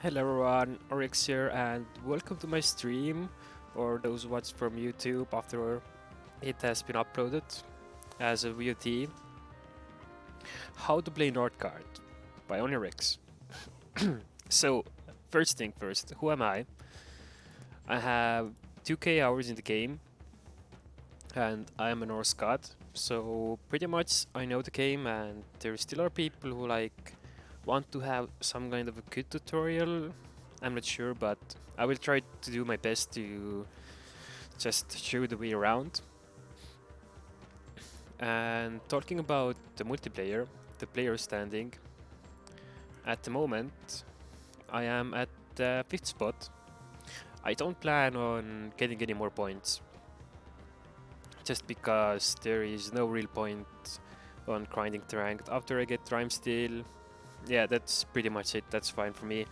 Hello everyone, Oryx here and welcome to my stream, or those watch from YouTube after it has been uploaded as a VOD. How to play Northgard by Onlyrex. So, first thing first, who am I? I have 2k hours in the game and I am a Northgard, so pretty much I know the game, and there still are people who want to have some kind of a good tutorial. I'm not sure, but I will try to do my best to just show the way around. And talking about the multiplayer, the player standing, at the moment I am at the 5th spot. I don't plan on getting any more points, just because there is no real point on grinding the ranked. After I get Rhyme Steel, yeah, that's pretty much it. That's fine for me.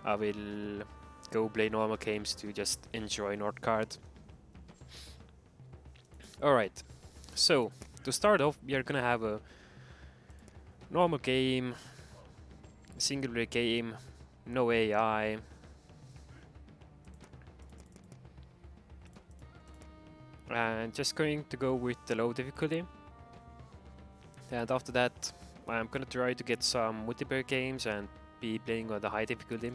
I will go play normal games to just enjoy Northgard. Alright, so to start off, we are gonna have a normal game, single player game, no AI. And just going to go with the low difficulty. And after that, I'm gonna try to get some multiplayer games and be playing on the high difficulty.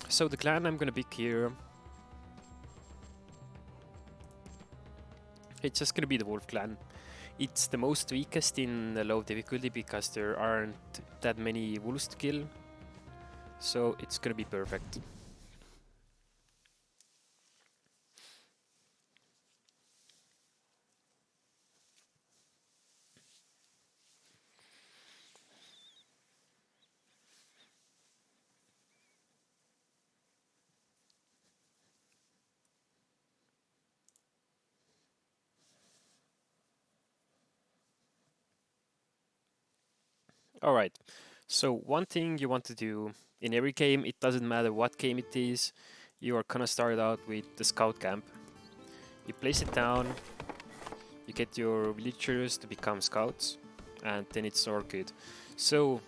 So the clan I'm gonna pick here, it's just gonna be the Wolf clan. It's the most weakest in the low difficulty because there aren't that many wolves to kill, so it's gonna be perfect. Alright, so one thing you want to do in every game, it doesn't matter what game it is, you are gonna start out with the scout camp. You place it down, you get your villagers to become scouts, and then it's all good. So,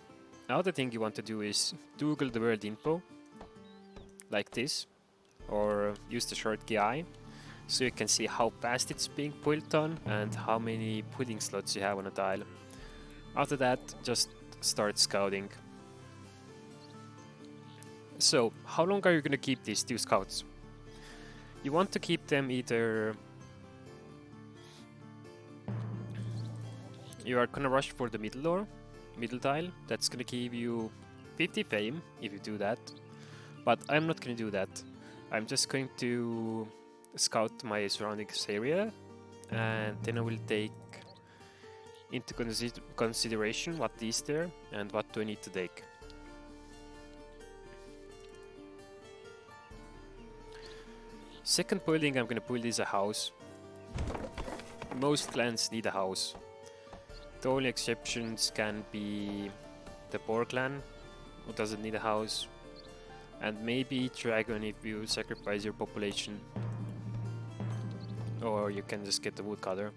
another thing you want to do is Google the word info, like this, or use the short GI, so you can see how fast it's being built on and how many pudding slots you have on a tile. After that, just start scouting. So, how long are you gonna keep these two scouts? You want to keep them either... You are gonna rush for the middle tile, that's gonna give you 50 fame if you do that. But I'm not gonna do that. I'm just going to scout my surroundings area, and then I will take into consideration what is there and what do I need to take. Second building I'm gonna build is a house. Most clans need a house. The only exceptions can be the Boar clan, who doesn't need a house, and maybe Dragon if you sacrifice your population. Or you can just get the woodcutter,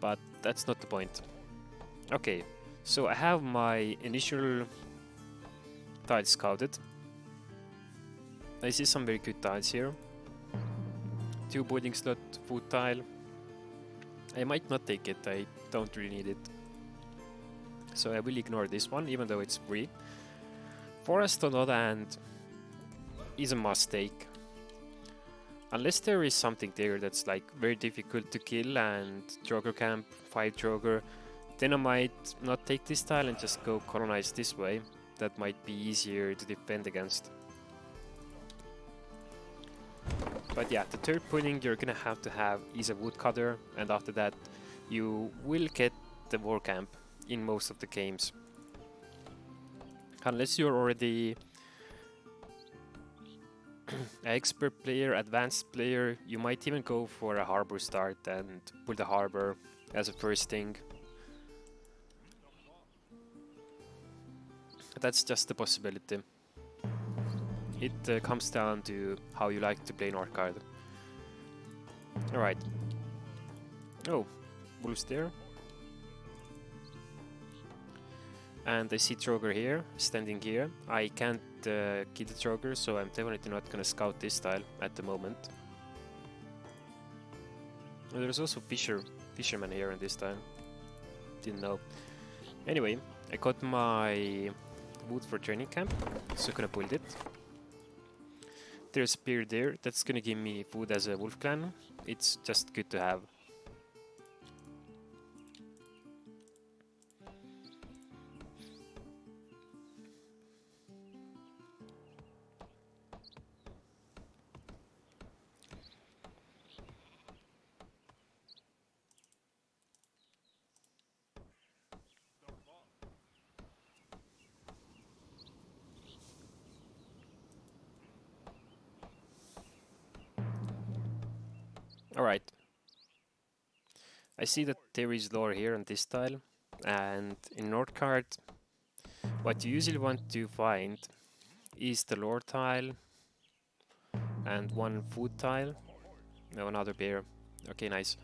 but that's not the point. Okay, so I have my initial tiles scouted. I see some very good tiles here. 2 building slot food tile. I might not take it, I don't really need it. So I will ignore this one, even though it's free. Forest on the other hand is a must take. Unless there is something there that's like very difficult to kill and Droger camp, 5 Droger, then I might not take this tile and just go colonize this way. That might be easier to defend against. But yeah, the third pudding you're gonna have to have is a woodcutter, and after that you will get the war camp in most of the games. Unless you're already an expert player, advanced player, you might even go for a harbor start and pull the harbor as a first thing. That's just a possibility. It comes down to how you like to play Northgard. Alright. Oh, wolves there. And I see Troger here, standing here. I can't kill the Troger, so I'm definitely not gonna scout this tile at the moment. There's also fisherman here in this tile. Didn't know. Anyway, I got my wood for training camp, so gonna build it. There's a spear there, that's gonna give me food as a wolf clan. It's just good to have. Alright. I see that there is lore here on this tile, and in Northgard, what you usually want to find is the lore tile and one food tile. No, another bear. Okay, nice.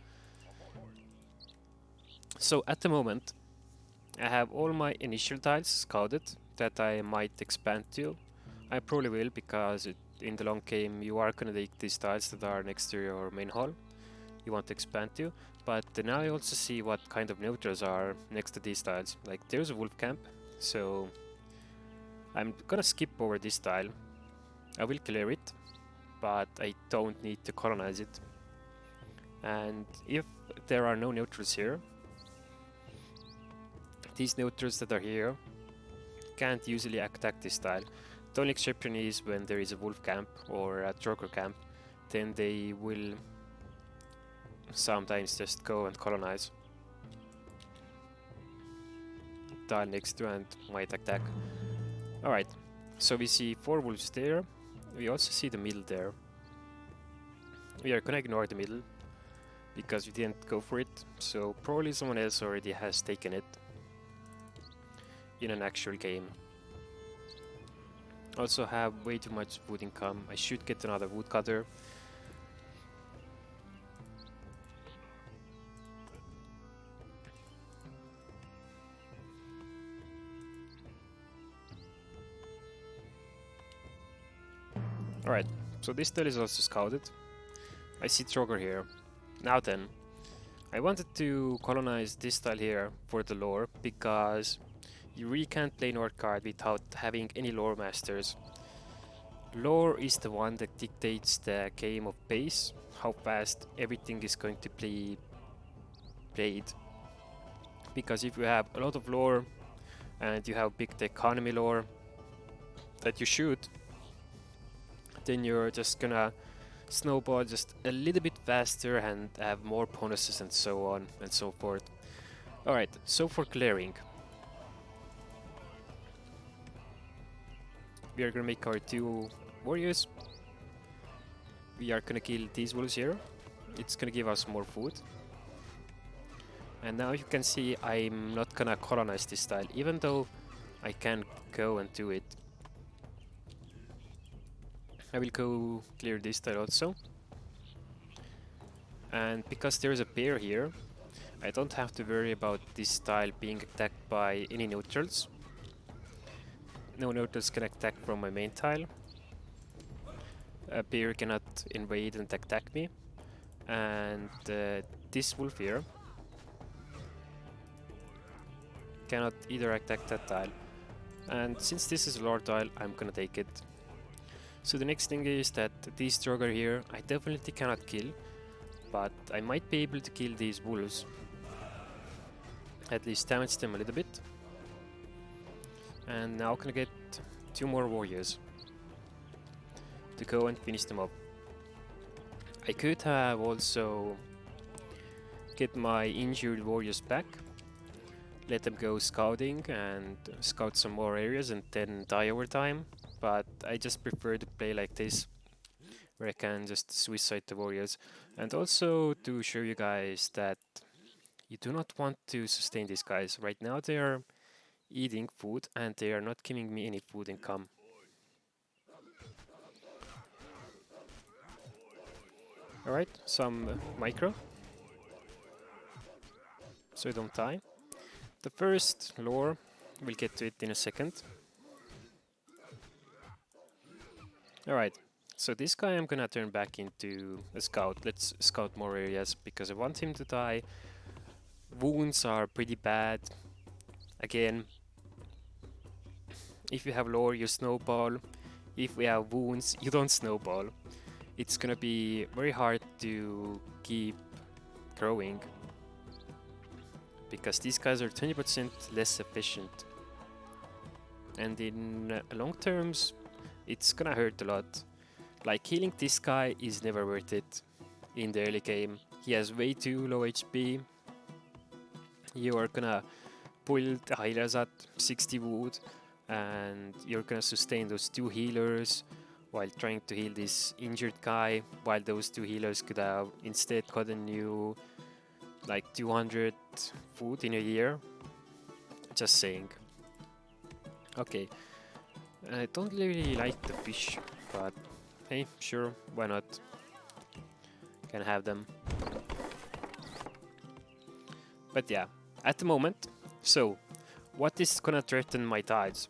So at the moment, I have all my initial tiles scouted that I might expand to. I probably will, because in the long game you are gonna take these tiles that are next to your main hall you want to expand to. But now I also see what kind of neutrals are next to these tiles. Like there's a wolf camp, so I'm gonna skip over this tile. I will clear it, but I don't need to colonize it. And if there are no neutrals here, these neutrals that are here can't usually attack this tile. The only exception is when there is a wolf camp or a troker camp, then they will sometimes just go and colonize tile next to and might attack. Alright, so we see 4 wolves there. We also see the middle there. We are gonna ignore the middle because we didn't go for it, so probably someone else already has taken it in an actual game. Also have way too much wood income. I should get another woodcutter. Alright, so this tile is also scouted. I see Troger here. Now then, I wanted to colonize this tile here for the lore, because you really can't play Northgard without having any lore masters. Lore is the one that dictates the game of pace, how fast everything is going to be played. Because if you have a lot of lore and you have big economy lore that you shoot, then you're just gonna snowball just a little bit faster and have more bonuses and so on and so forth. Alright, so for clearing, we are gonna make our 2 warriors. We are gonna kill these wolves here. It's gonna give us more food. And now you can see I'm not gonna colonize this tile, even though I can go and do it. I will go clear this tile also. And because there is a pair here, I don't have to worry about this tile being attacked by any neutrals. No neutrals can attack from my main tile. A pair cannot invade and attack me. And this wolf here cannot either attack that tile. And since this is a lore tile, I'm gonna take it. So the next thing is that these Troger here, I definitely cannot kill, but I might be able to kill these wolves. At least damage them a little bit. And now I'm gonna get 2 more warriors to go and finish them up. I could have also get my injured warriors back, let them go scouting and scout some more areas and then die over time. But I just prefer to play like this, where I can just suicide the warriors. And also to show you guys that you do not want to sustain these guys. Right now they are eating food and they are not giving me any food income. Alright, some micro, so I don't die. The first lore We'll get to it in a second. Alright, so this guy I'm gonna turn back into a scout. Let's scout more areas because I want him to die. Wounds are pretty bad. Again, if you have lore, you snowball. If we have wounds, you don't snowball. It's gonna be very hard to keep growing because these guys are 20% less efficient. And in long terms, it's gonna hurt a lot. Like healing this guy is never worth it in the early game. He has way too low HP. You are gonna pull the healers at 60 wood and you're gonna sustain those 2 healers while trying to heal this injured guy, while those 2 healers could have instead gotten you like 200 food in a year. Just saying. Okay, I don't really like the fish, but hey, sure, why not? Can have them. But yeah, at the moment, so what is gonna threaten my tides?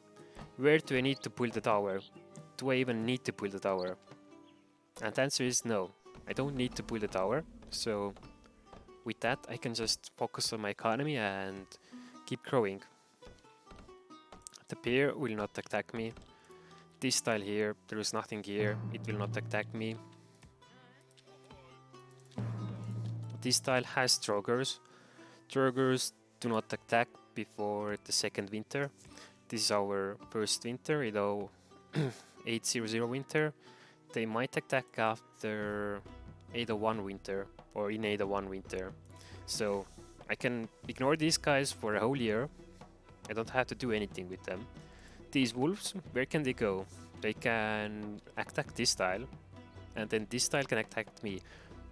Where do I need to pull the tower? Do I even need to pull the tower? And the answer is no, I don't need to pull the tower. So with that, I can just focus on my economy and keep growing. The pier will not attack me. This tile here, there is nothing here, it will not attack me. This tile has Trogers. Trogers do not attack before the second winter. This is our first winter, 800 winter. They might attack after 801 winter or in 801 winter. So I can ignore these guys for a whole year. I don't have to do anything with them. These wolves, where can they go? They can attack this tile, and then this tile can attack me.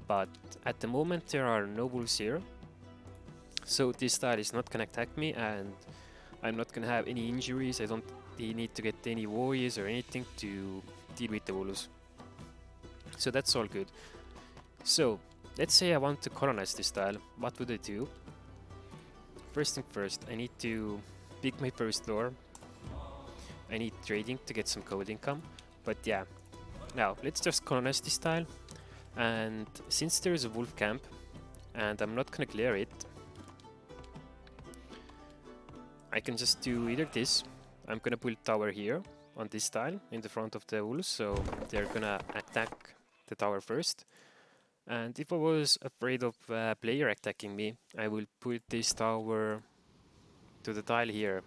But at the moment there are no wolves here, so this tile is not gonna attack me, and I'm not gonna have any injuries. I don't need to get any warriors or anything to deal with the wolves. So that's all good. So let's say I want to colonize this tile. What would I do? First thing first, I need to pick my first lore. I need trading to get some code income. But yeah, now let's just colonize this tile. And since there is a wolf camp and I'm not gonna clear it, I can just do either this. I'm gonna build tower here on this tile in the front of the wolves, so they're gonna attack the tower first. And if I was afraid of a player attacking me, I will put this tower to the tile here,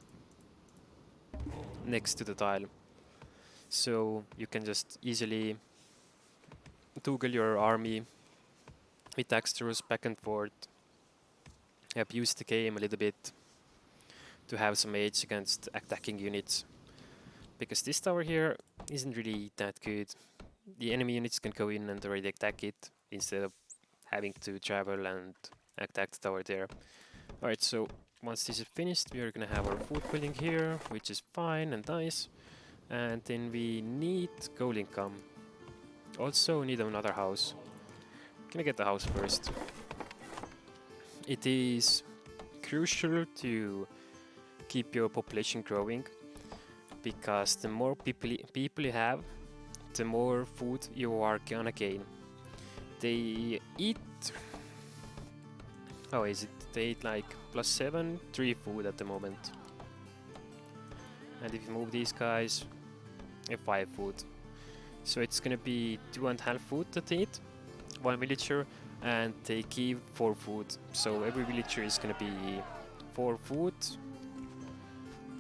next to the tile. So you can just easily toggle your army with extras back and forth, abuse the game a little bit to have some edge against attacking units. Because this tower here isn't really that good. The enemy units can go in and already attack it instead of having to travel and attack the tower there. Alright, so once this is finished, we are gonna have our food building here, which is fine and nice. And then we need gold income. Also need another house. Gonna get the house first. It is crucial to keep your population growing, because the more people you have, the more food you are gonna gain. They eat... Oh, is it? They eat like +7, 3 food at the moment. And if you move these guys, 5 food. So it's gonna be 2.5 food that they eat, 1 villager, and they give 4 food. So every villager is gonna be 4 food.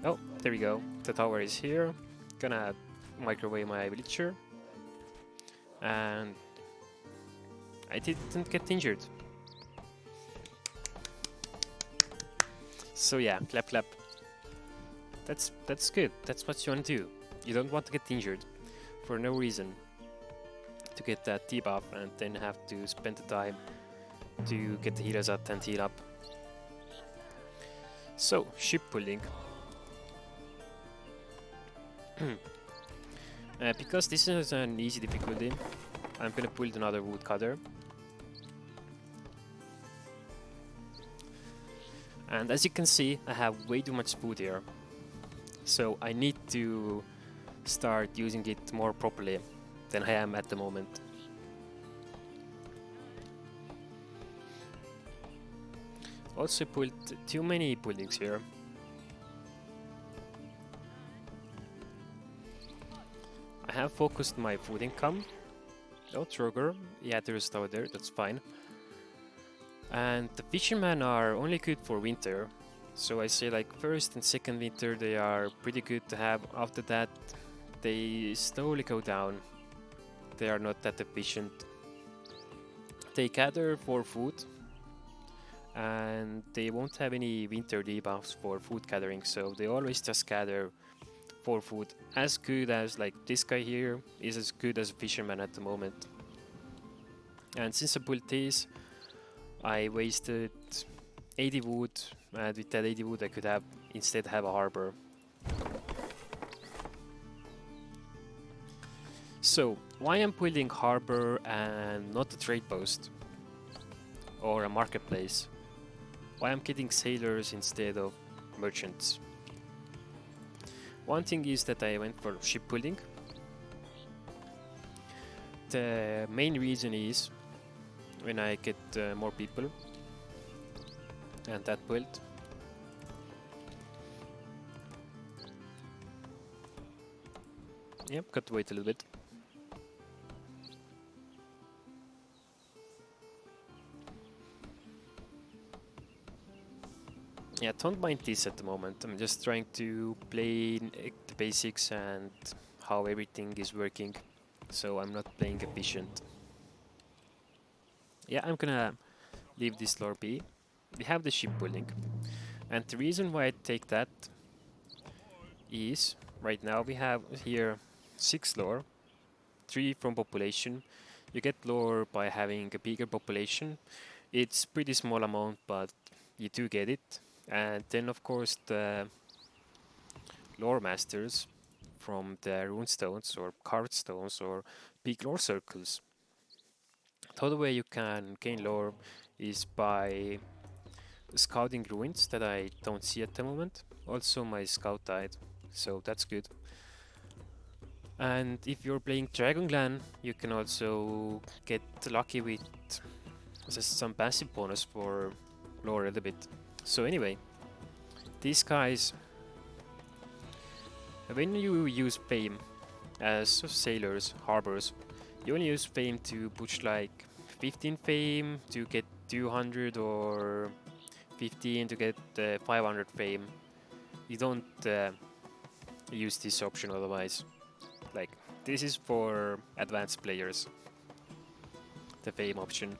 Oh, there we go. The tower is here. Gonna microwave my villager. And I didn't get injured. So yeah, clap clap. That's good. That's what you want to do. You don't want to get injured for no reason, to get that debuff and then have to spend the time to get the healers out and heal up. So, ship building. Because this is an easy difficulty, I'm gonna build another woodcutter. And as you can see, I have way too much food here. So I need to start using it more properly than I am at the moment. Also pulled too many buildings here. I have focused my food income. Oh, Trigger. Yeah, there's a store there, that's fine. And the fishermen are only good for winter. So I say like first and second winter they are pretty good to have. After that they slowly go down. They are not that efficient. They gather for food and they won't have any winter debuffs for food gathering, so they always just gather for food. As good as like this guy here is as good as a fisherman at the moment. And since I built this, I wasted 80 wood, and with that 80 wood I could have instead have a harbor. So why I'm building harbor and not a trade post or a marketplace? Why I'm getting sailors instead of merchants? One thing is that I went for shipbuilding. The main reason is when I get more people and that build. Yep, got to wait a little bit. Yeah, don't mind this at the moment. I'm just trying to play the basics and how everything is working, so I'm not playing efficient. Yeah, I'm gonna leave this lore be. We have the shipbuilding, and the reason why I take that is right now we have here 6 lore, 3 from population. You get lore by having a bigger population. It's pretty small amount, but you do get it. And then of course the lore masters from the rune stones or carved stones or big lore circles. The other way you can gain lore is by scouting ruins that I don't see at the moment. Also my scout died, so that's good. And if you're playing Dragon Clan, you can also get lucky with just some passive bonus for lore a little bit. So anyway, these guys, when you use fame as sailors, harbors, you only use fame to push like 15 fame to get 200 or 15 to get 500 fame. You don't use this option otherwise. Like, this is for advanced players, the fame option.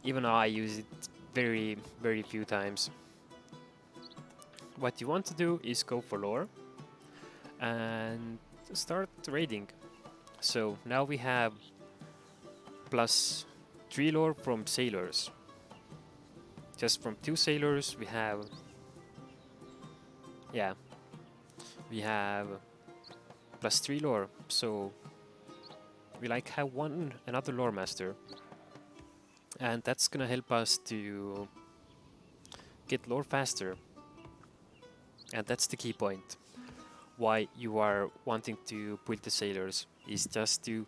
Even I use it very, very few times. What you want to do is go for lore and start raiding. So now we have plus 3 lore from sailors. Just from 2 sailors we have, yeah, we have plus 3 lore. So we like have another lore master, and that's gonna help us to get lore faster. And that's the key point. Why you are wanting to build the sailors is just to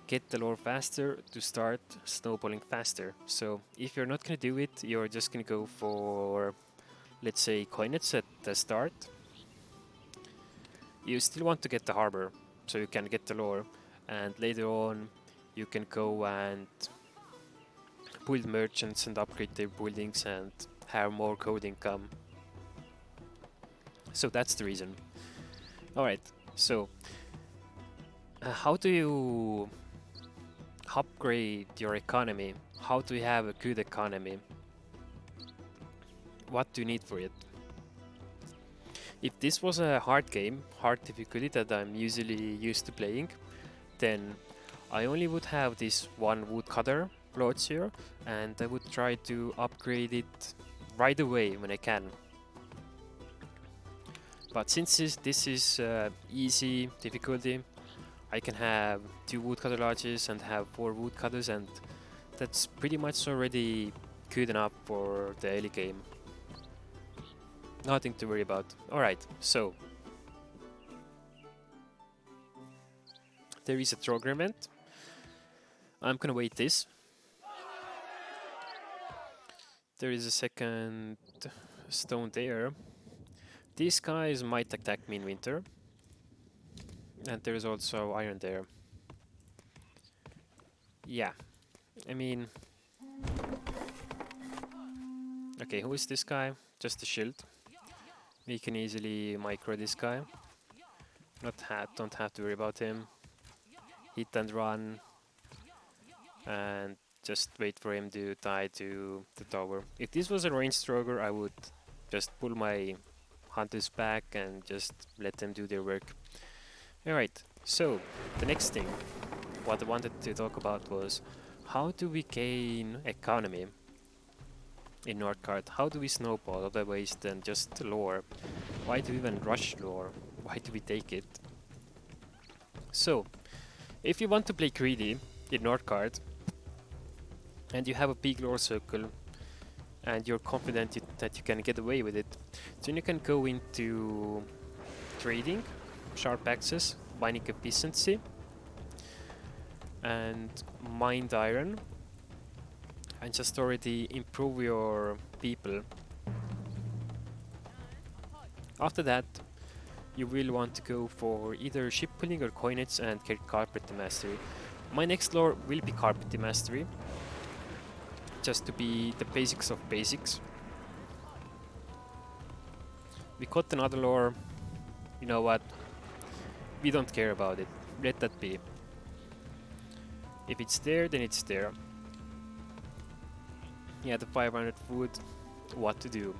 get the lore faster, to start snowballing faster. So if you're not gonna do it, you're just gonna go for, let's say, coinage at the start. You still want to get the harbor, so you can get the lore, and later on you can go and build merchants and upgrade their buildings and have more code income. So that's the reason. Alright, so how do you upgrade your economy? How do you have a good economy? What do you need for it? If this was a hard game, hard difficulty that I'm usually used to playing, then I only would have this one woodcutter plots here, and I would try to upgrade it right away when I can. But since this is easy difficulty, I can have 2 woodcutter lodges and have 4 woodcutters, and that's pretty much already good enough for the early game. Nothing to worry about. Alright, so There is a Troger event. I'm gonna wait this. There is a second stone there. These guys might attack me in winter. And there is also iron there. Yeah, I mean... Okay, who is this guy? Just a shield. We can easily micro this guy. Don't have to worry about him. Hit and run. And just wait for him to die to the tower. If this was a ranged Troger, I would just pull my hunters back and just let them do their work. Alright, so the next thing what I wanted to talk about was how do we gain economy in Northgard? How do we snowball other ways than just lore? Why do we even rush lore? Why do we take it? So, if you want to play greedy in Northgard and you have a big lore circle and you're confident that you can get away with it, then you can go into trading, sharp access, mining efficiency, and mined iron, and just already improve your people. After that, you will want to go for either ship pulling or coinage and get carpet mastery. My next lore will be carpet mastery, just to be the basics of basics. We got another lore, you know what, we don't care about it, let that be. If it's there, then it's there. Yeah, the 500 food, what to do?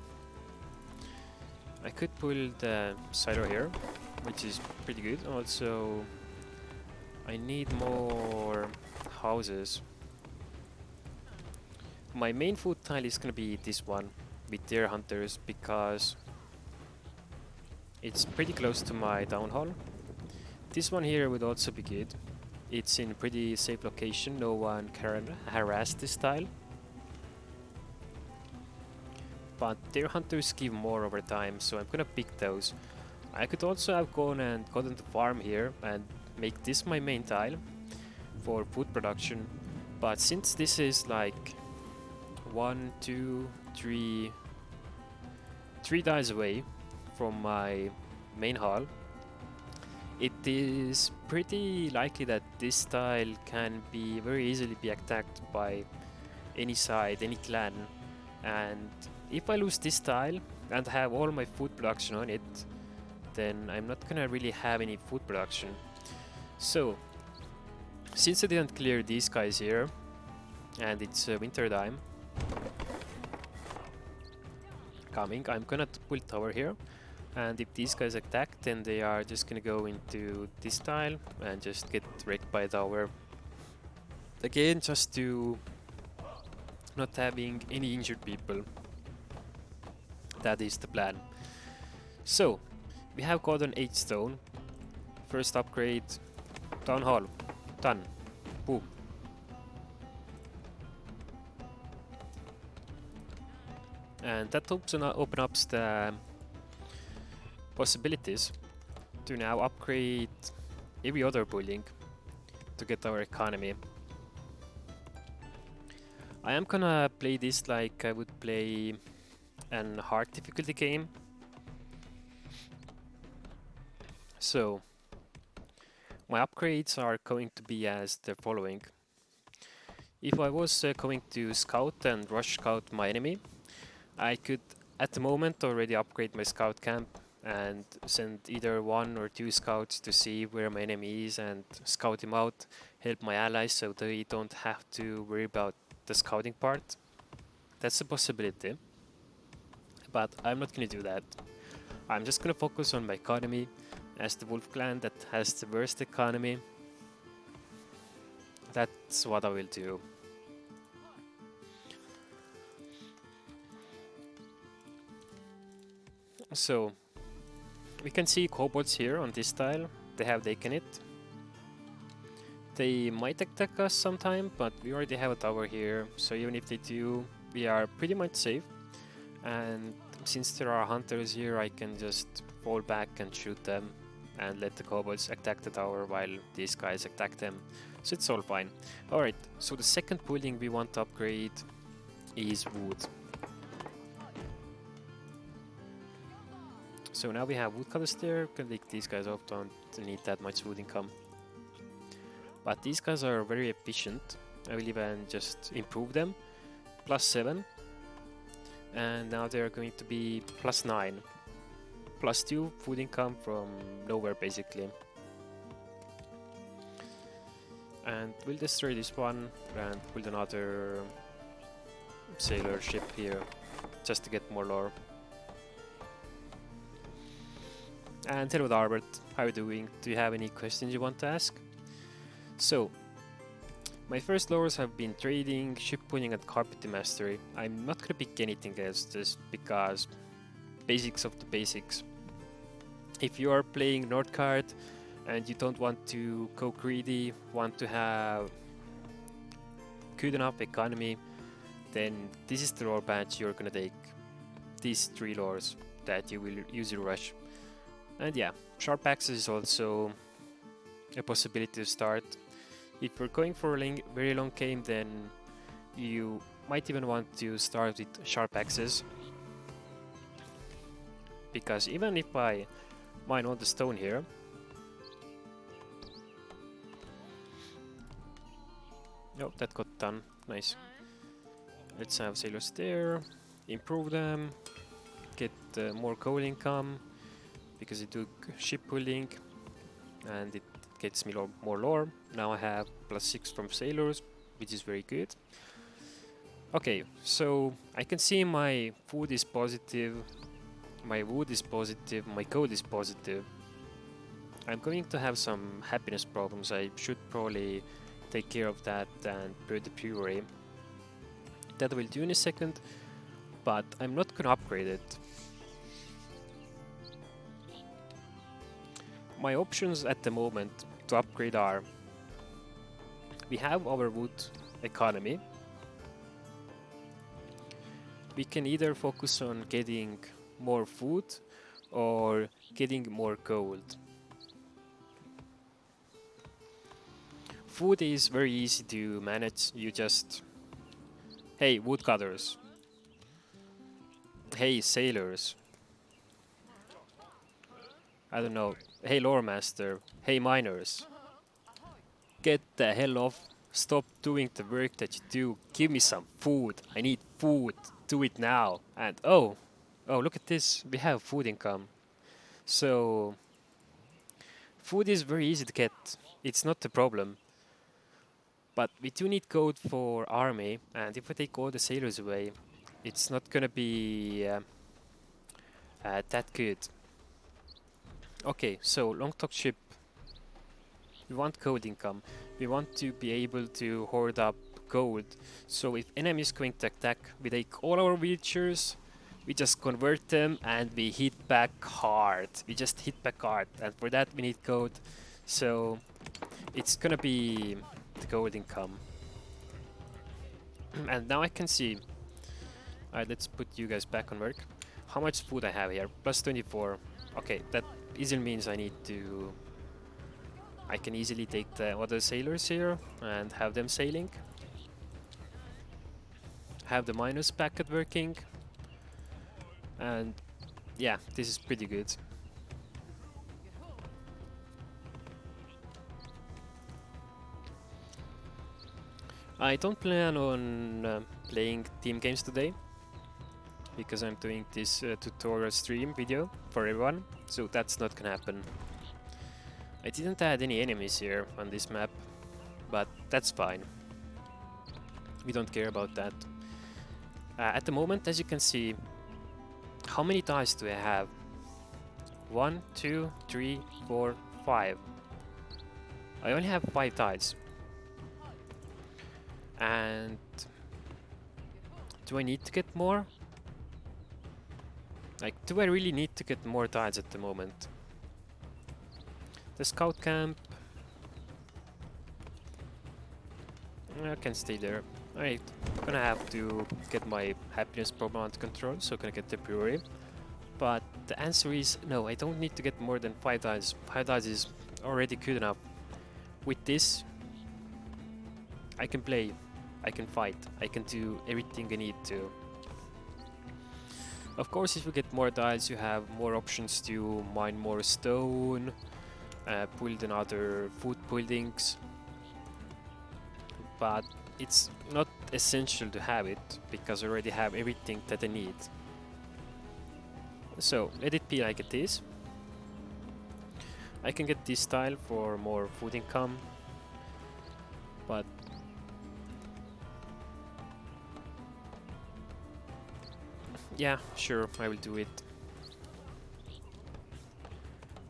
I could pull the silo here, which is pretty good. Also, I need more houses. My main food tile is gonna be this one with deer hunters because it's pretty close to my town hall. This one here would also be good. It's in a pretty safe location, no one can harass this tile. But deer hunters give more over time, so I'm gonna pick those. I could also have gone and gotten the farm here and make this my main tile for food production. But since this is like 1, 2, 3 tiles away from my main hall, it is pretty likely that this tile can be very easily be attacked by any side, any clan. And if I lose this tile and have all my food production on it, then I'm not gonna really have any food production. So, since I didn't clear these guys here, and it's winter time coming, I'm gonna pull tower here. And if these guys attack, then they are just gonna go into this tile and just get wrecked by tower. Again, just to not having any injured people. That is the plan. So, we have gotten 8 stone. First upgrade, town hall, done. Boom. And that opens up the possibilities to now upgrade every other building to get our economy. I am gonna play this like I would play an hard difficulty game. So my upgrades are going to be as the following. If I was going to scout and rush scout my enemy, I could at the moment already upgrade my scout camp and send either 1 or 2 scouts to see where my enemy is and scout him out, help my allies so they don't have to worry about the scouting part. That's a possibility, but I'm not gonna do that. I'm just gonna focus on my economy as the Wolf clan that has the worst economy. That's what I will do. So we can see kobolds here on this tile. They have taken it. They might attack us sometime, but we already have a tower here, so even if they do, we are pretty much safe. And since there are hunters here, I can just fall back and shoot them. and let the kobolds attack the tower while these guys attack them. So it's all fine. Alright, so the second building we want to upgrade is wood. So now we have woodcutters there, can take these guys off, don't need that much wood income. But these guys are very efficient, I will even just improve them. +7, and now they are going to be +9. +2 food income from nowhere basically. And we'll destroy this one and build another sailor ship here just to get more lore. And hello Albert, how are you doing? Do you have any questions you want to ask? So, my first lores have been trading, ship pulling and carpentry mastery. I'm not gonna pick anything else just because basics of the basics. If you are playing Northgard and you don't want to go greedy, want to have good enough economy, then this is the lore badge you're gonna take. These 3 lores that you will usually rush. And yeah, sharp axes is also a possibility to start. If you're going for a very long game, then you might even want to start with sharp axes. Because even if I mine all the stone here, oh, that got done, nice. Let's have sailors there, improve them, get more coal income, because it took ship pulling and it gets me more lore. Now I have +6 from sailors, which is very good. Okay, so I can see my food is positive, my wood is positive, my code is positive. I'm going to have some happiness problems. I should probably take care of that and build the brewery. That I will do in a second, but I'm not gonna upgrade it. My options at the moment to upgrade are: we have our wood economy. We can either focus on getting more food or getting more gold. Food is very easy to manage. You just, hey woodcutters, hey sailors, I don't know, hey lore master, hey miners, get the hell off, stop doing the work that you do, give me some food, I need food, do it now. And oh look at this, we have food income. So food is very easy to get, it's not the problem. But we do need gold for army, and if we take all the sailors away, it's not gonna be that good. Okay, so long talk ship. We want gold income. We want to be able to hoard up gold. So if enemy is going to attack, we take all our villagers, we just convert them, and we hit back hard. We just hit back hard, and for that we need gold. So it's gonna be the gold income. And now I can see. Alright, let's put you guys back on work. How much food I have here? +24. Okay, that easily means I can easily take the other sailors here and have them sailing. Have the miners back at working. And yeah, this is pretty good. I don't plan on playing team games today, because I'm doing this tutorial stream video for everyone, so that's not gonna happen. I didn't add any enemies here on this map, but that's fine. We don't care about that. At the moment, as you can see, how many dice do I have? 1, 2, 3, 4, 5. I only have 5 dice. And do I need to get more? Like, do I really need to get more tiles at the moment? The scout camp, I can stay there. I'm gonna have to get my happiness problem under control, so I'm gonna get the brewery. But the answer is no, I don't need to get more than 5 tiles. 5 tiles is already good enough. With this, I can play, I can fight, I can do everything I need to. Of course, if you get more tiles, you have more options to mine more stone, build another food buildings, but it's not essential to have it, because I already have everything that I need. So let it be like it is. I can get this tile for more food income, but yeah, sure, I will do it.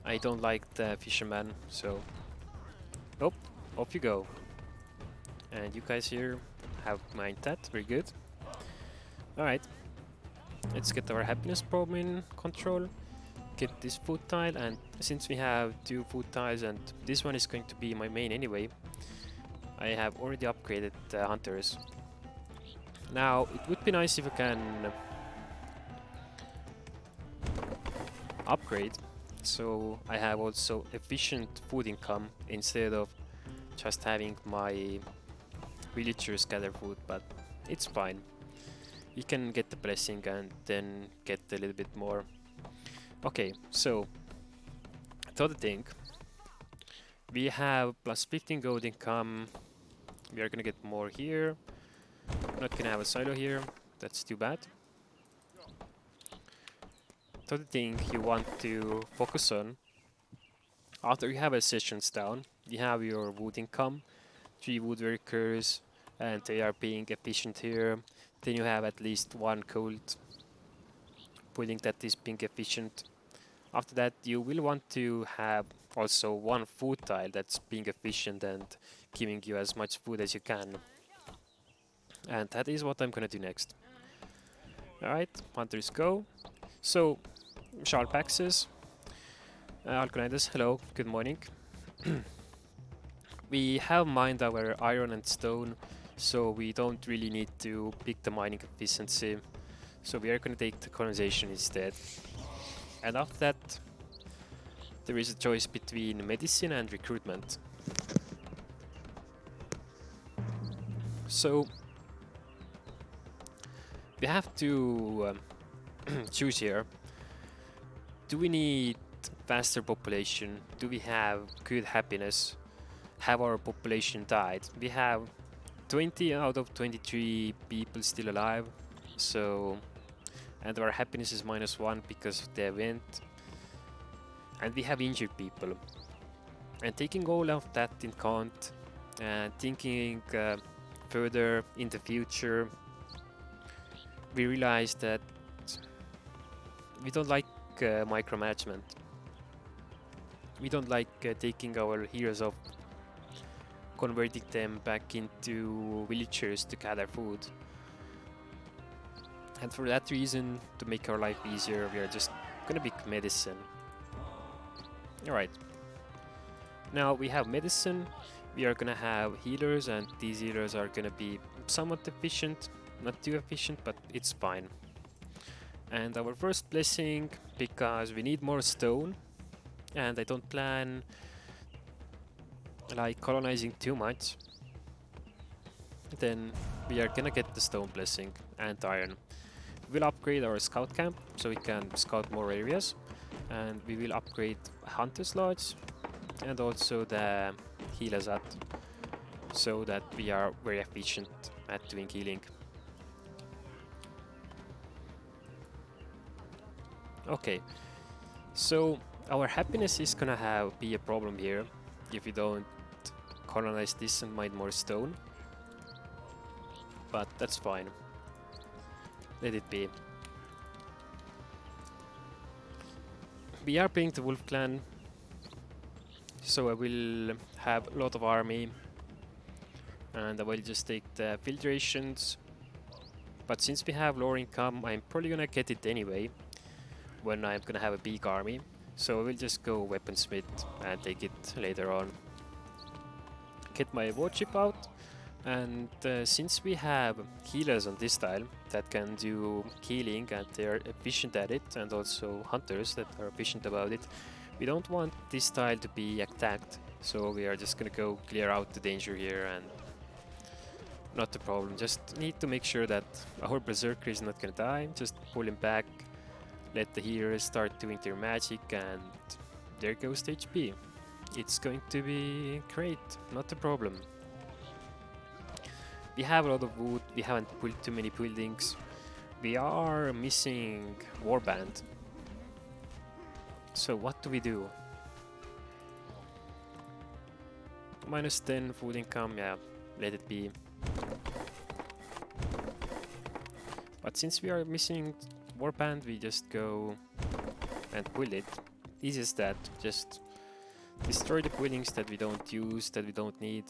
I don't like the fisherman, so... Oh, off you go. And you guys here have mined that, very good. Alright, let's get our happiness problem in control. Get this food tile, and since we have 2 food tiles and this one is going to be my main anyway, I have already upgraded the hunters. Now, it would be nice if I can upgrade, so I have also efficient food income instead of just having my villagers gather food, but it's fine. You can get the blessing and then get a little bit more. Okay, so the other thing, we have plus 15 gold income. We are gonna get more here. Not gonna have a silo here, that's too bad. The other thing you want to focus on, after you have a sessions down, you have your wood income, 3 woodworkers, and they are being efficient here. Then you have at least 1 gold building that is being efficient. After that, you will want to have also 1 food tile that's being efficient and giving you as much food as you can. And that is what I'm gonna do next. Alright, hunters go. So, sharp axes. Alconides, hello, good morning. We have mined our iron and stone, so we don't really need to pick the mining efficiency. So we are gonna take the colonization instead. And after that, there is a choice between medicine and recruitment. So we have to choose here. Do we need faster population? Do we have good happiness? Have our population died? We have 20 out of 23 people still alive, so, and our happiness is -1 because of the event, and we have injured people. And taking all of that in account and thinking further in the future, we realized that we don't like micromanagement. We don't like taking our heroes off, converting them back into villagers to gather food. And for that reason, to make our life easier, we are just gonna pick medicine. Alright. Now we have medicine, we are gonna have healers, and these healers are gonna be somewhat efficient, not too efficient, but it's fine. And our first blessing, because we need more stone, and I don't plan like colonizing too much, then we are gonna get the stone blessing and iron. We'll upgrade our scout camp so we can scout more areas, and we will upgrade Hunter's Lodge and also the healer's hut so that we are very efficient at doing healing. Okay, so our happiness is gonna be a problem here if we don't colonize this and mine more stone, but that's fine. Let it be. We are playing the Wolf Clan, so I will have a lot of army and I will just take the filtrations, but since we have lower income, I'm probably gonna get it anyway when I'm gonna have a big army, so I will just go weaponsmith and take it later on. Get my warship out, And since we have healers on this tile that can do healing and they're efficient at it, and also hunters that are efficient about it, we don't want this tile to be attacked. So we are just gonna go clear out the danger here, and not a problem. Just need to make sure that our berserker is not gonna die. Just pull him back, let the healers start doing their magic, and there goes the HP. It's going to be great, not a problem. We have a lot of wood, we haven't built too many buildings. We are missing warband. So what do we do? -10 food income, yeah, let it be. But since we are missing warband, we just go and build it. Easiest that, just destroy the buildings that we don't use, that we don't need.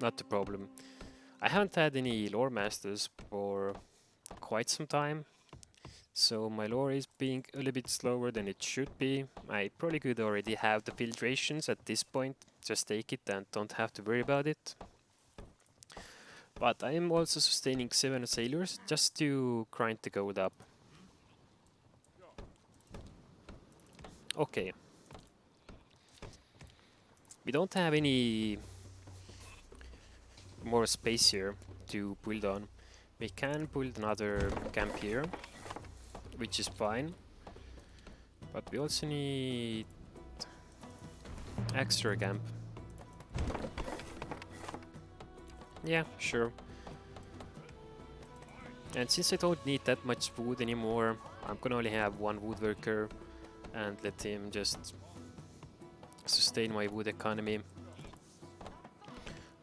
Not a problem. I haven't had any lore masters for quite some time, so my lore is being a little bit slower than it should be. I probably could already have the filtrations at this point, just take it and don't have to worry about it. But I am also sustaining 7 sailors just to grind the gold up. Okay. We don't have any more space here to build on. We can build another camp here, which is fine, but we also need extra camp. Yeah, sure. And since I don't need that much food anymore, I'm gonna only have one woodworker and let him just sustain my wood economy.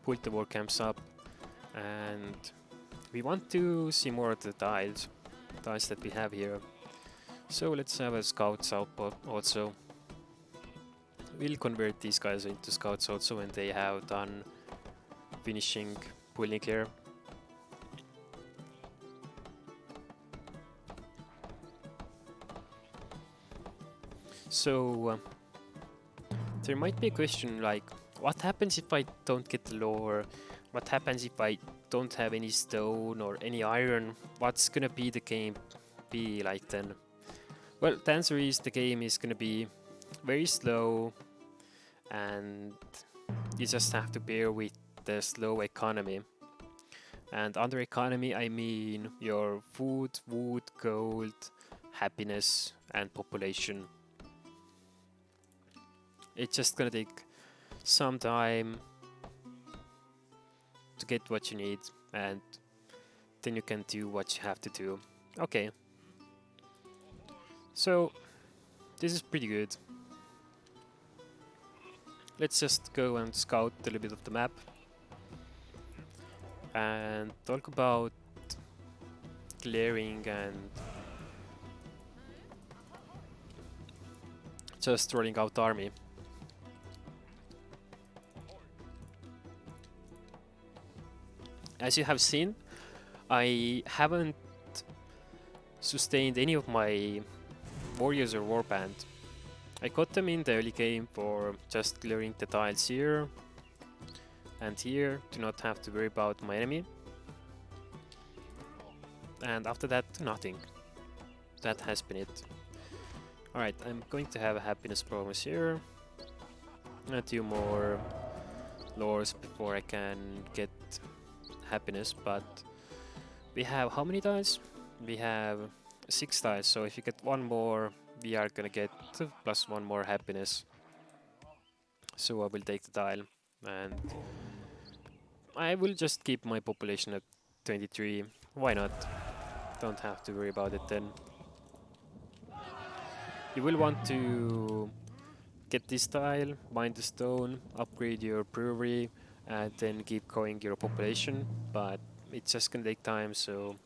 Put the war camps up, and we want to see more of the tiles that we have here. So let's have a scouts output also. We'll convert these guys into scouts also when they have done finishing pulling here. So there might be a question like, what happens if I don't get the lore? What happens if I don't have any stone or any iron? What's gonna be the game be like then? Well, the answer is the game is gonna be very slow, and you just have to bear with the slow economy. And under economy, I mean your food, wood, gold, happiness, and population. It's just gonna take some time to get what you need, and then you can do what you have to do. Okay. So, this is pretty good. Let's just go and scout a little bit of the map and talk about clearing and just rolling out army. As you have seen, I haven't sustained any of my warriors or warband. I got them in the early game for just clearing the tiles here and here to not have to worry about my enemy. And after that, nothing. That has been it. Alright, I'm going to have a happiness bonus here. A few more lores before I can get happiness, but we have how many tiles? We have 6 tiles, so if you get one more, we are gonna get plus 1 more happiness. So I will take the tile, and I will just keep my population at 23. Why not? Don't have to worry about it then. You will want to get this tile, mine the stone, upgrade your brewery, and then keep growing your population, but it's just gonna take time, so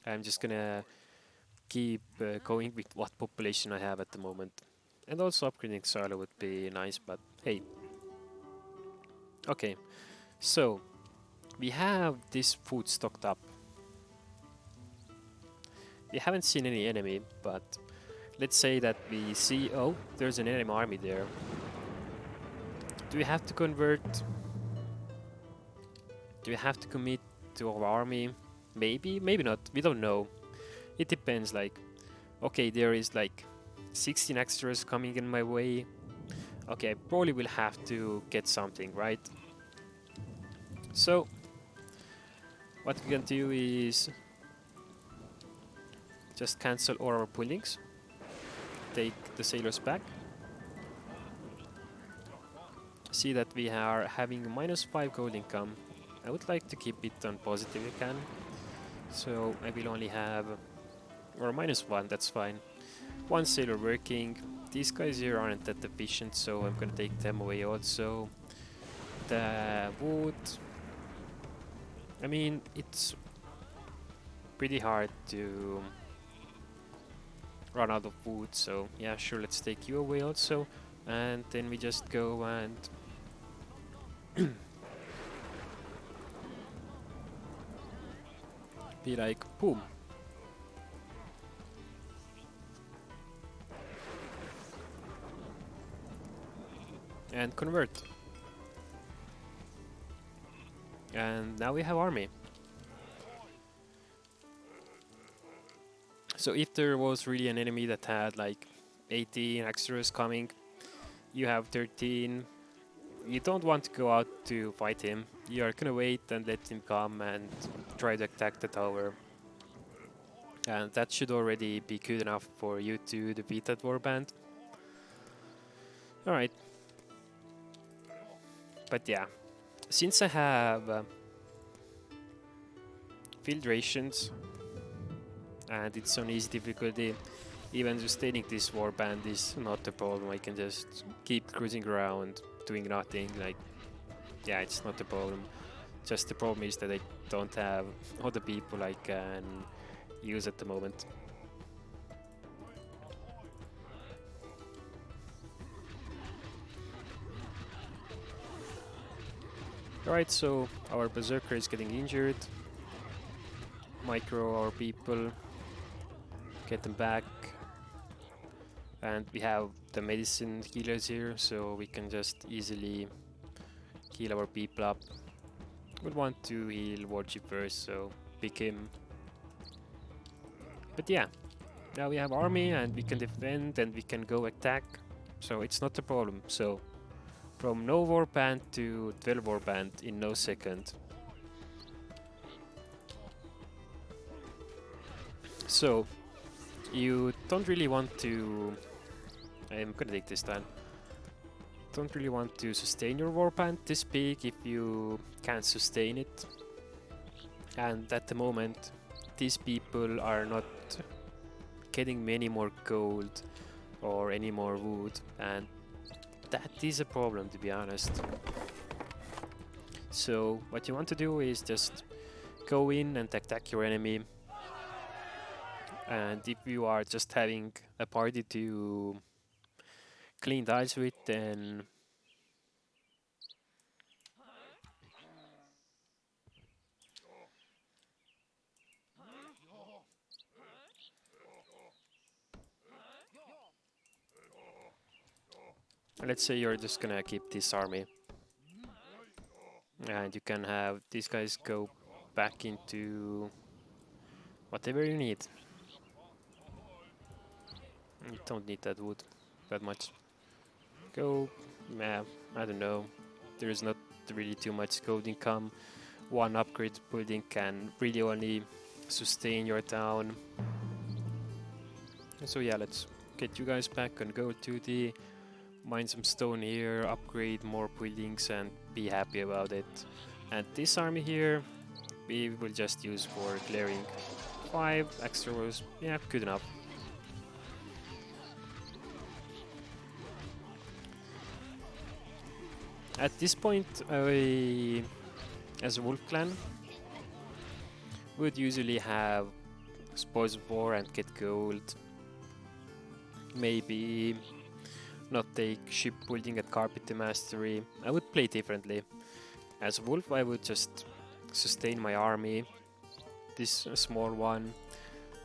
I'm just gonna keep going with what population I have at the moment. And also upgrading silo would be nice, but hey. Okay, so we have this food stocked up. We haven't seen any enemy, but let's say that we see, oh, there's an enemy army there. Do we have to convert? Do we have to commit to our army? Maybe, maybe not. We don't know. It depends. Like, okay, there is like 16 extras coming in my way. Okay, I probably will have to get something, right? So, what we can do is just cancel all our pullings. Take the sailors back. See that we are having -5 gold income. I would like to keep it on positive if I can. So I will only have, or -1, that's fine. One sailor working. These guys here aren't that efficient, so I'm gonna take them away also. The wood. I mean, it's pretty hard to run out of wood, so yeah, sure, let's take you away also. And then we just go and be like, boom. And convert. And now we have army. So if there was really an enemy that had like 18 extras coming, you have 13. You don't want to go out to fight him. You are gonna wait and let him come and try to attack the tower. And that should already be good enough for you to defeat that warband. Alright. But yeah, since I have field rations and it's on easy difficulty, even sustaining this warband is not a problem. I can just keep cruising around doing nothing. Like, yeah, it's not a problem. Just the problem is that I don't have other people I can use at the moment. Alright, so our berserker is getting injured. Micro our people, get them back. And we have the medicine healers here, so we can just easily heal our people up. We'll want to heal Warchi first, so pick him. But yeah, now we have army and we can defend and we can go attack, so it's not a problem. So from no warband to 12 warband in no second. So you don't really want to, I'm gonna take this time, don't really want to sustain your warband this big if you can't sustain it. And at the moment these people are not getting many more gold or any more wood, and that is a problem, to be honest. So what you want to do is just go in and attack your enemy. And if you are just having a party to clean tiles with, then let's say you're just gonna keep this army. And you can have these guys go back into whatever you need. You don't need that wood that much. Go, I don't know. There is not really too much gold income. One upgrade building can really only sustain your town. So yeah, let's get you guys back and go to the mine some stone here, upgrade more buildings and be happy about it. And this army here we will just use for clearing. 5 extra rows, yeah, good enough. At this point, as a wolf clan, would usually have spoils of war and get gold. Maybe not take ship building at carpenter mastery. I would play differently. As a wolf, I would just sustain my army, this small one.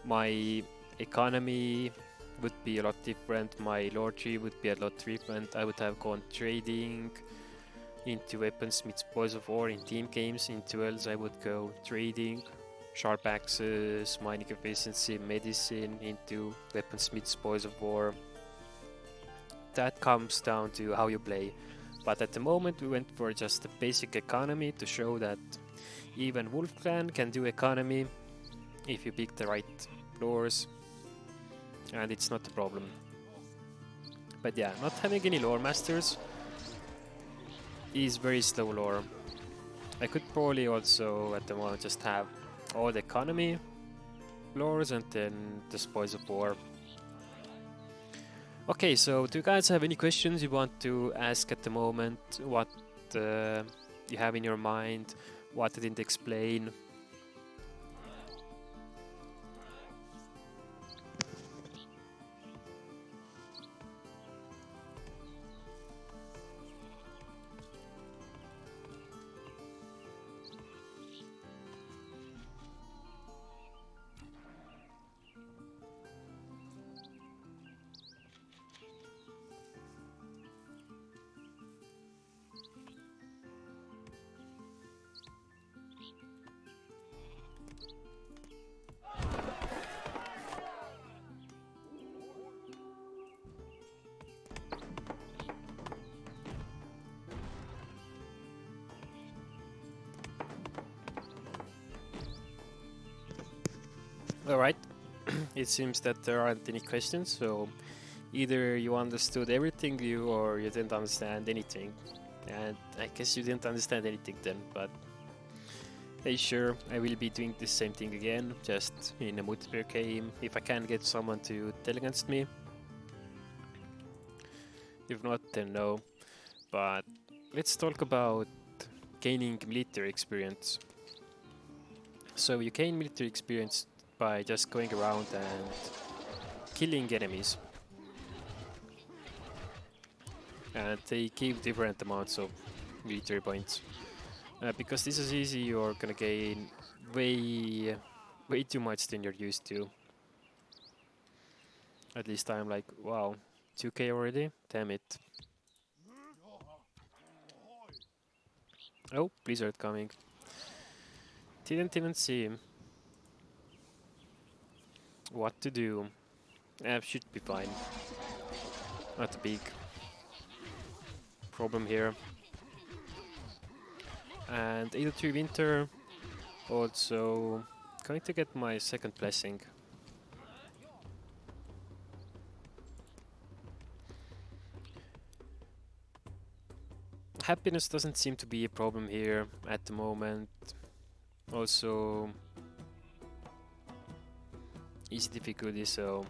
My economy would be a lot different. My lordship would be a lot different. I would have gone trading. into weapons, meets spoils of war in team games. In duels, I would go trading, sharp axes, mining efficiency, medicine into weapons, meets spoils of war. That comes down to how you play. But at the moment, we went for just a basic economy to show that even Wolf Clan can do economy if you pick the right lores, and it's not a problem. But yeah, not having any lore masters is very slow lore. I could probably also at the moment just have all the economy lores and then the spoils of war. Okay, so do you guys have any questions you want to ask at the moment? What you have in your mind? What I didn't explain? Alright, it seems that there aren't any questions, so either you understood everything or you didn't understand anything. And I guess you didn't understand anything then, but hey, sure, I will be doing the same thing again, just in a multiplayer game, if I can get someone to tell against me. If not, then no. But let's talk about gaining military experience. So you gain military experience by just going around and killing enemies. And they give different amounts of military points. Because this is easy, you're gonna gain way too much than you're used to. At least I'm like, wow, 2k already? Damn it. Oh, blizzard coming. Didn't even see what to do. Should be fine. Not a big problem here. And 83 winter. Also going to get my second blessing. Happiness doesn't seem to be a problem here at the moment. Also easy difficulty, so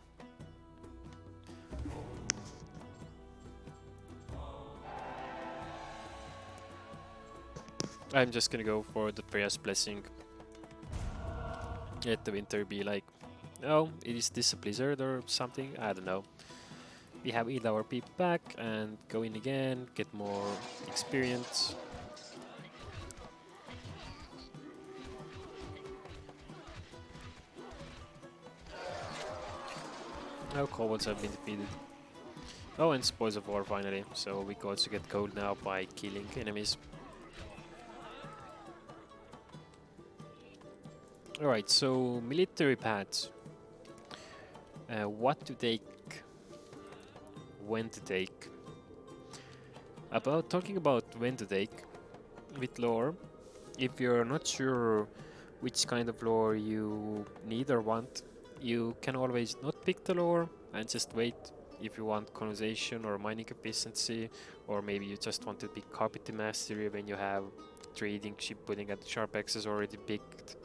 I'm just gonna go for the Freya's blessing. Let the winter be like, oh, is this a blizzard or something? I don't know. We have healed our people back and go in again, get more experience. Now kobolds have been defeated. Oh, and spoils of war finally, so we can also get gold now by killing enemies. Alright, so military paths. What to take, when to take. Talking about when to take with lore, if you're not sure which kind of lore you need or want, you can always not pick the lore and just wait if you want conversation or mining efficiency, or maybe you just want to pick carpet mastery when you have trading, ship building and sharp axes already picked.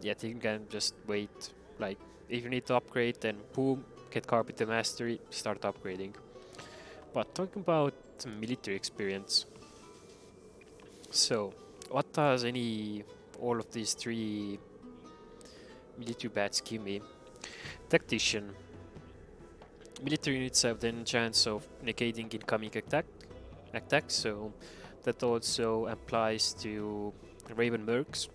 Yeah, you can just wait. Like, if you need to upgrade, then boom, get carpet mastery, start upgrading. But talking about military experience, so what does all of these three military bats give me? Tactician. Military units have then chance of negating incoming attack, so that also applies to Raven Mercs.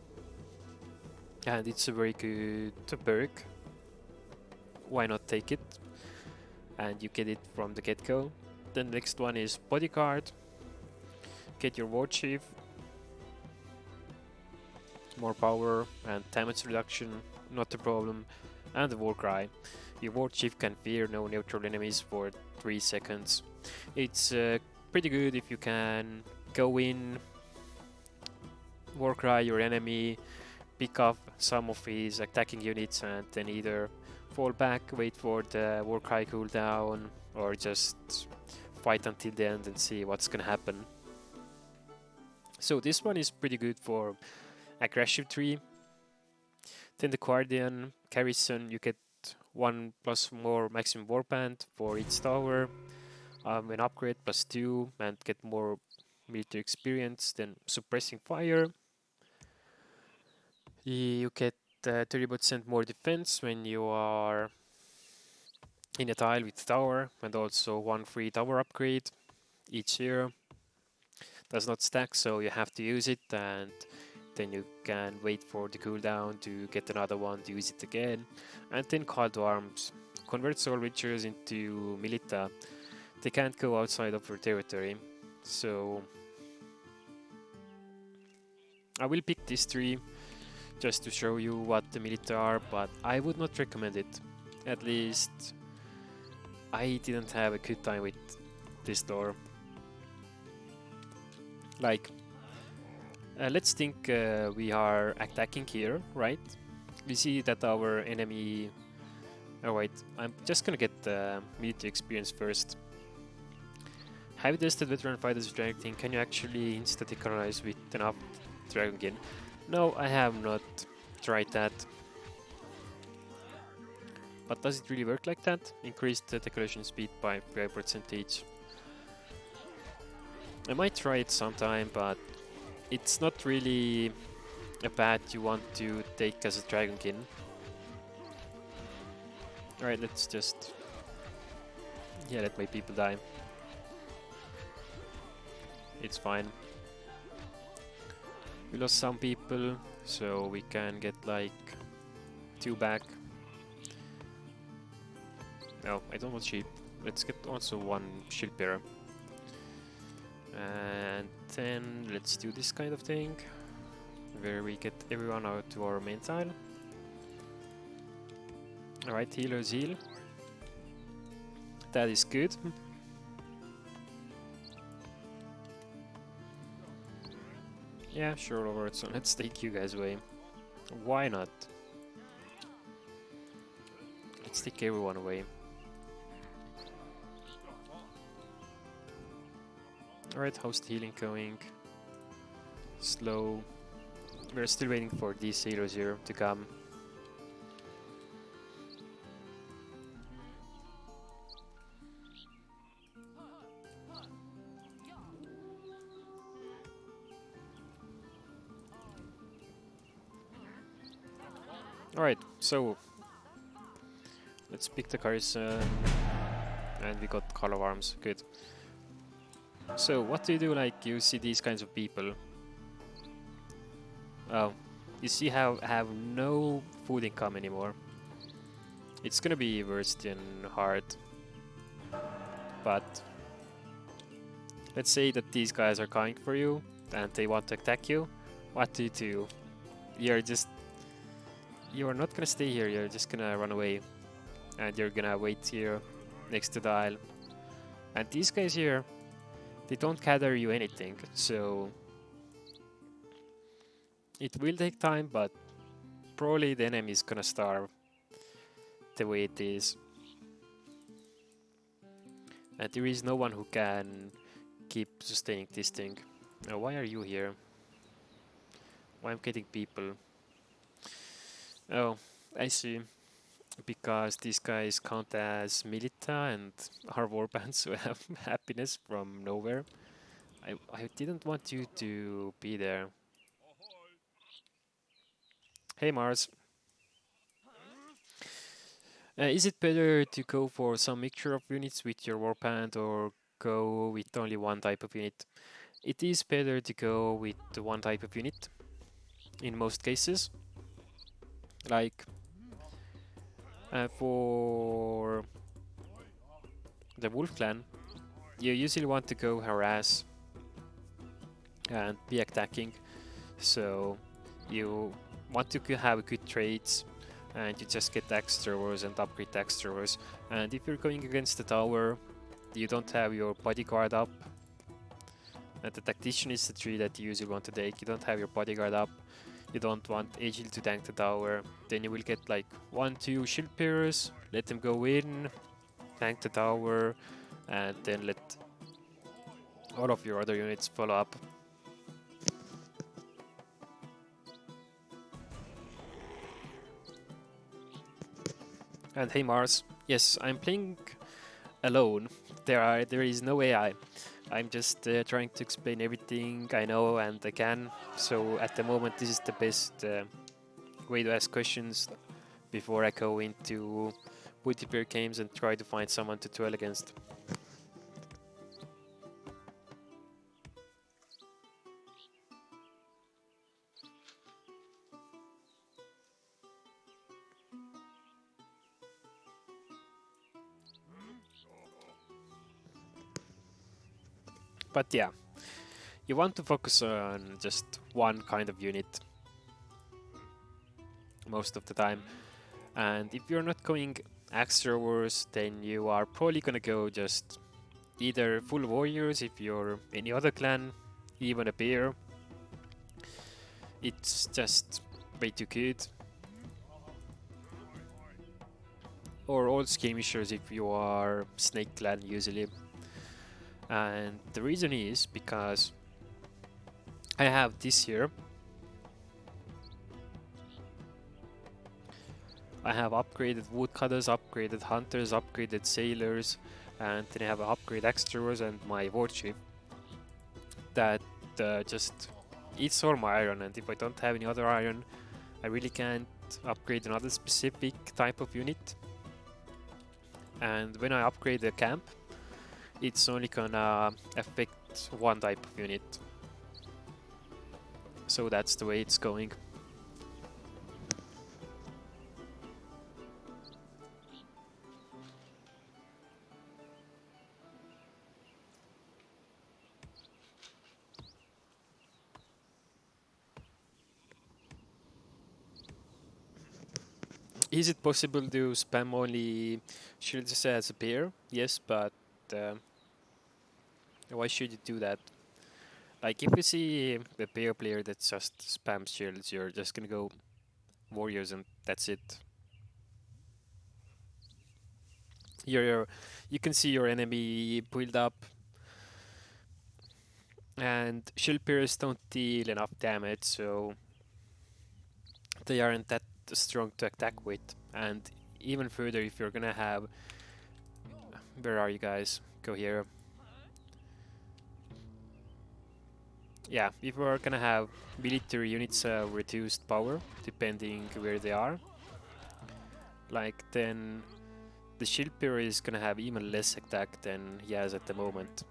And it's a very good perk. Why not take it? And you get it from the get-go. The next one is Bodyguard. get your war chief, more power and damage reduction, not a problem, and the war cry. Your war chief can fear no neutral enemies for 3 seconds. It's pretty good if you can go in, war cry your enemy, pick up some of his attacking units, and then either fall back, wait for the war cry cooldown, or just fight until the end and see what's gonna happen. So this one is pretty good for aggressive tree. Then the Guardian, Garrison, you get 1 plus more maximum warband for each tower. An upgrade +2 and get more military experience. Then suppressing fire. You get 30% more defense when you are in a tile with tower, and also 1 free tower upgrade each year. Does not stack, so you have to use it, and then you can wait for the cooldown to get another one to use it again. And then Call to Arms converts all witchers into Milita. They can't go outside of your territory, so I will pick these 3 just to show you what the Milita are, but I would not recommend it. At least I didn't have a good time with this door. Like, let's think we are attacking here, right? We see that our enemy... Oh wait, I'm just gonna get the military experience first. Have you tested veteran fighters reacting? Can you actually insta-decolonize with enough Dragonkin? No, I have not tried that. But does it really work like that? Increase the decoration speed by 5%. I might try it sometime, but it's not really a path you want to take as a Dragonkin. Alright, let's just... Yeah, let my people die. It's fine. We lost some people, so we can get like 2 back. No, I don't want sheep. Let's get also 1 shield bearer. And then let's do this kind of thing, where we get everyone out to our main tile. Alright, healers heal. That is good. Yeah, sure, Lord, so let's take you guys away. Why not? Let's take everyone away. Alright, how's the healing going? Slow. We're still waiting for these healers here to come. Alright, so let's pick the Garrison, and we got Call of Arms, good. So what do you do like you see these kinds of people? Oh, you see how I have no food income anymore. It's gonna be worse than hard. But let's say that these guys are coming for you and they want to attack you. What do you do? You're not gonna stay here, you're just gonna run away. And you're gonna wait here next to the aisle. And these guys here, they don't gather you anything, so it will take time, but probably the enemy is gonna starve the way it is. And there is no one who can keep sustaining this thing. Now, why are you here? Why I'm getting people? Oh, I see. Because these guys count as Milita and are warbands who have happiness from nowhere. I didn't want you to be there. Hey Mars. Is it better to go for some mixture of units with your warband or go with only one type of unit? It is better to go with the one type of unit in most cases. Like for the Wolf Clan, you usually want to go harass and be attacking. So you want to have good trades, and you just get extra wars and upgrade extra wars. And if you're going against the tower, you don't have your bodyguard up. And the tactician is the tree that you usually want to take. You don't have your bodyguard up. You don't want Agil to tank the tower. Then you will get like 1-2 shield bearers, let them go in, tank the tower, and then let all of your other units follow up. And hey Mars, yes, I'm playing alone. There is no AI. I'm just trying to explain everything I know and I can. So at the moment, this is the best way to ask questions before I go into multiplayer games and try to find someone to duel against. But yeah, you want to focus on just one kind of unit most of the time. And if you're not going extra wars, then you are probably gonna go just either full warriors if you're any other clan, even a bear. It's just way too good. Or all skirmishers if you are snake clan usually. And the reason is because I have this here. I have upgraded woodcutters, upgraded hunters, upgraded sailors, and then I have upgrade extras and my warchief that just eats all my iron. And if I don't have any other iron, I really can't upgrade another specific type of unit. And when I upgrade the camp, it's only gonna affect one type of unit. So that's the way it's going. Is it possible to spam only shields as a pair? Yes, but why should you do that? Like, if you see a pair player that just spams shields, you're just gonna go warriors and that's it. You can see your enemy build up, and shield pairs don't deal enough damage, so they aren't that strong to attack with. And even further, if you're gonna have... Where are you guys? Go here. Yeah, if we're gonna have military units reduced power, depending where they are, like then the shield bearer is gonna have even less attack than he has at the moment.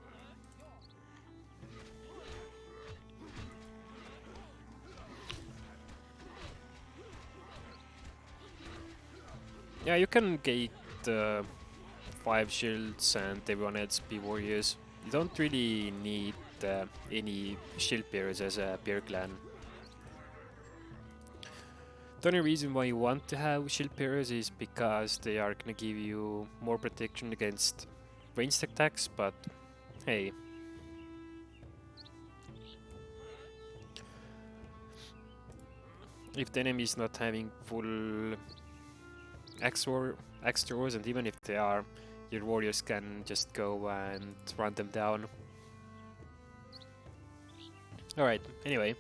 Yeah, you can get 5 shields and everyone else be warriors. You don't really need any shield bearers as a bear clan. The only reason why you want to have shield bearers is because they are gonna give you more protection against ranged attacks, but hey. If the enemy is not having full extra wars, and even if they are, your warriors can just go and run them down. Alright, anyway.